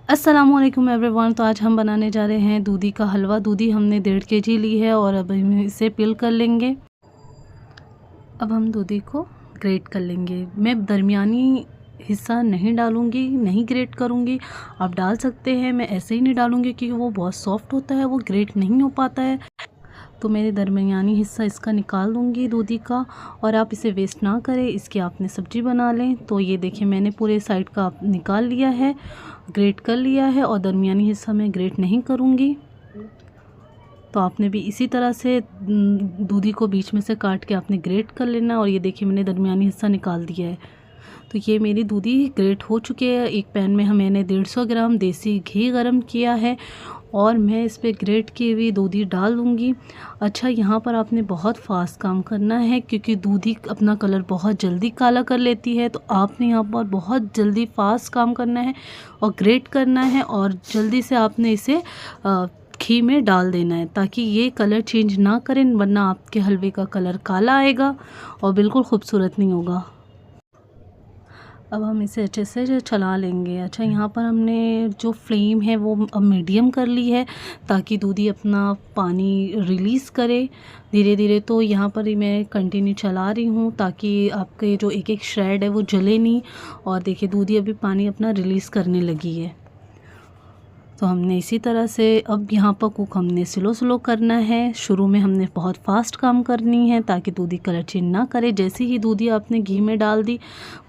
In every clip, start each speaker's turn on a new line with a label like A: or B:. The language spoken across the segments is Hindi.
A: अस्सलामुअलैकुम एवरीवन। तो आज हम बनाने जा रहे हैं दूधी का हलवा। दूधी हमने 1.5 केजी ली है और अब हम इसे पील कर लेंगे। अब हम दूधी को ग्रेट कर लेंगे। मैं दरमियानी हिस्सा नहीं डालूंगी, नहीं ग्रेट करूंगी। आप डाल सकते हैं, मैं ऐसे ही नहीं डालूंगी क्योंकि वो बहुत सॉफ्ट होता है, वो ग्रेट नहीं हो पाता है। तो मेरे दरमियानी हिस्सा इसका निकाल दूंगी दूधी का। और आप इसे वेस्ट ना करें, इसकी आपने सब्जी बना लें। तो ये देखिए मैंने पूरे साइड का निकाल लिया है, ग्रेट कर लिया है और दरमियानी हिस्सा में ग्रेट नहीं करूँगी। तो आपने भी इसी तरह से दूधी को बीच में से काट के आपने ग्रेट कर लेना। और ये देखिए मैंने दरमियानी हिस्सा निकाल दिया है। तो ये मेरी दूधी ग्रेट हो चुकी है। एक पैन में मैंने 150 ग्राम देसी घी गरम किया है और मैं इस पर ग्रेट की हुई दूधी डाल दूँगी। अच्छा, यहाँ पर आपने बहुत फास्ट काम करना है क्योंकि दूधी अपना कलर बहुत जल्दी काला कर लेती है। तो आपने यहाँ पर बहुत जल्दी फास्ट काम करना है और ग्रेट करना है और जल्दी से आपने इसे घी में डाल देना है ताकि ये कलर चेंज ना करें, वरना आपके हलवे का कलर काला आएगा और बिल्कुल खूबसूरत नहीं होगा। अब हम इसे अच्छे से जो चला लेंगे। अच्छा, यहाँ पर हमने जो फ्लेम है वो अब मीडियम कर ली है ताकि दूधी अपना पानी रिलीज़ करे धीरे धीरे। तो यहाँ पर ही मैं कंटिन्यू चला रही हूँ ताकि आपके जो एक एक श्रेड है वो जले नहीं। और देखिए दूधी अभी पानी अपना रिलीज़ करने लगी है। तो हमने इसी तरह से अब यहाँ पर कुक हमने स्लो करना है। शुरू में हमने बहुत फास्ट काम करनी है ताकि दूधी कलर चेंज ना करे। जैसे ही दूधी आपने घी में डाल दी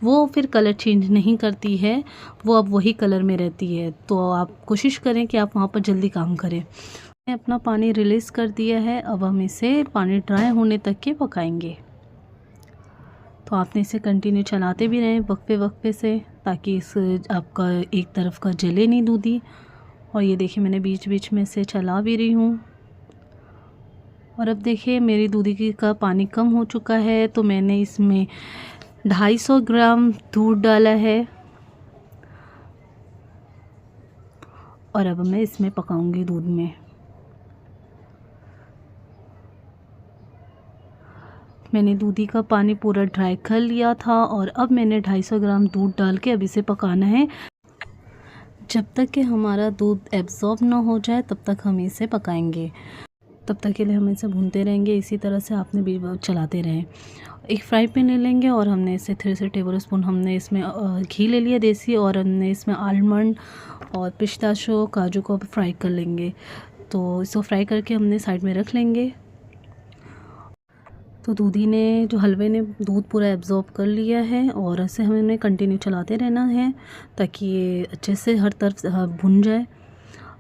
A: वो फिर कलर चेंज नहीं करती है, वो अब वही कलर में रहती है। तो आप कोशिश करें कि आप वहाँ पर जल्दी काम करें। मैंने अपना पानी रिलीज़ कर दिया है। अब हम इसे पानी ड्राई होने तक के पकाएंगे। तो आपने इसे कंटिन्यू चलाते भी रहें वक्फे वक्फे से ताकि इस आपका एक तरफ का जले नहीं दूधी। और ये देखिए मैंने बीच बीच में से चला भी रही हूँ। और अब देखिए मेरी दूधी की का पानी कम हो चुका है तो मैंने इसमें 250 ग्राम दूध डाला है और अब मैं इसमें पकाऊंगी दूध में। मैंने दूधी का पानी पूरा ड्राई कर लिया था और अब मैंने 250 ग्राम दूध डाल के अब इसे पकाना है। जब तक कि हमारा दूध एब्जॉर्ब ना हो जाए तब तक हम इसे पकाएंगे। तब तक के लिए हम इसे भूनते रहेंगे। इसी तरह से आपने भी चलाते रहें। एक फ्राई पैन ले लेंगे और हमने इसे 3 टेबल स्पून हमने इसमें घी ले लिया देसी और हमने इसमें आलमंड और पिस्ताशो काजू को फ्राई कर लेंगे। तो इसको फ्राई करके हमने साइड में रख लेंगे। तो दूधी ने जो हलवे ने दूध पूरा एब्जॉर्ब कर लिया है और ऐसे हमें कंटिन्यू चलाते रहना है ताकि ये अच्छे से हर तरफ भुन जाए।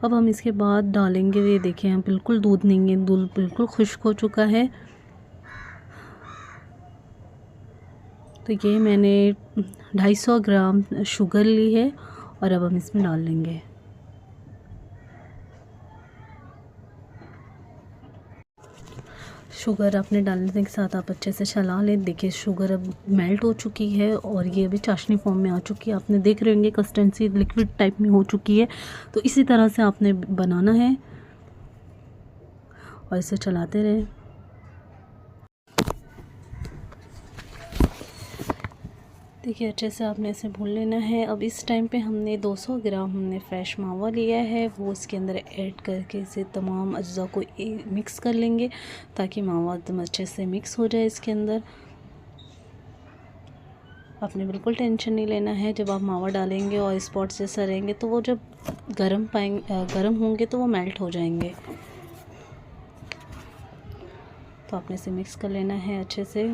A: अब हम इसके बाद डालेंगे, ये देखिए हम बिल्कुल दूध नहीं है, दूध बिल्कुल खुश्क हो चुका है। तो ये मैंने 250 ग्राम शुगर ली है और अब हम इसमें डाल लेंगे। शुगर अपने डालने के साथ आप अच्छे से चला लें। देखिए शुगर अब मेल्ट हो चुकी है और ये अभी चाशनी फॉर्म में आ चुकी है। आपने देख रहे होंगे कंसिस्टेंसी लिक्विड टाइप में हो चुकी है। तो इसी तरह से आपने बनाना है और इसे चलाते रहें। देखिए अच्छे से आपने इसे भून लेना है। अब इस टाइम पे हमने 200 ग्राम हमने फ्रेश मावा लिया है, वो इसके अंदर ऐड करके इसे तमाम अज्जा को मिक्स कर लेंगे ताकि मावा एकदम अच्छे से मिक्स हो जाए इसके अंदर। आपने बिल्कुल टेंशन नहीं लेना है। जब आप मावा डालेंगे और स्पॉट्स जैसा रहेंगे तो वो जब गर्म होंगे तो वो मेल्ट हो जाएंगे। तो आपने इसे मिक्स कर लेना है अच्छे से।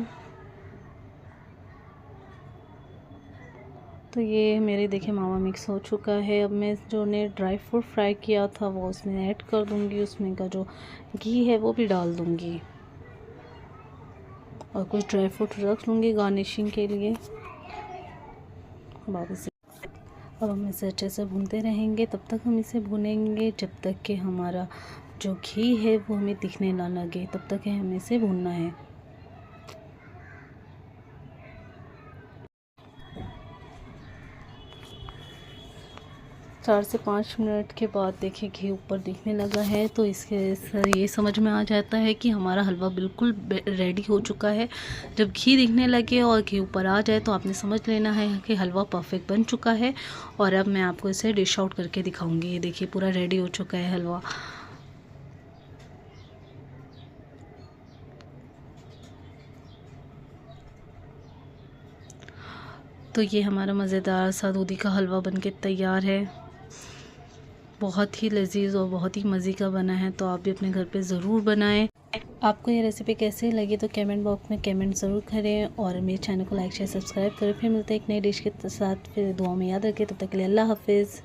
A: तो ये मेरे देखिए मावा मिक्स हो चुका है। अब मैं जो ने ड्राई फ्रूट फ्राई किया था वो उसमें ऐड कर दूंगी। उसमें का जो घी है वो भी डाल दूंगी और कुछ ड्राई फ्रूट रख लूँगी गार्निशिंग के लिए। अब हम इसे अच्छे से भूनते रहेंगे। तब तक हम इसे भूनेंगे जब तक कि हमारा जो घी है वो हमें दिखने ना लगे, तब तक हमें इसे भूनना है। 4 से 5 मिनट के बाद देखिए घी ऊपर दिखने लगा है, तो इससे ये समझ में आ जाता है कि हमारा हलवा बिल्कुल रेडी हो चुका है। जब घी दिखने लगे और घी ऊपर आ जाए तो आपने समझ लेना है कि हलवा परफेक्ट बन चुका है। और अब मैं आपको इसे डिश आउट करके दिखाऊंगी। ये देखिए पूरा रेडी हो चुका है हलवा। तो ये हमारा मज़ेदार सा दूधी का हलवा बनके तैयार है। बहुत ही लजीज और बहुत ही मज़े का बना है, तो आप भी अपने घर पे ज़रूर बनाएं। आपको ये रेसिपी कैसी लगी तो कमेंट बॉक्स में कमेंट ज़रूर करें और मेरे चैनल को लाइक शेयर सब्सक्राइब करें। फिर मिलते हैं एक नई डिश के साथ, फिर दुआ में याद रखें। तब तक के लिए अल्लाह हाफिज़।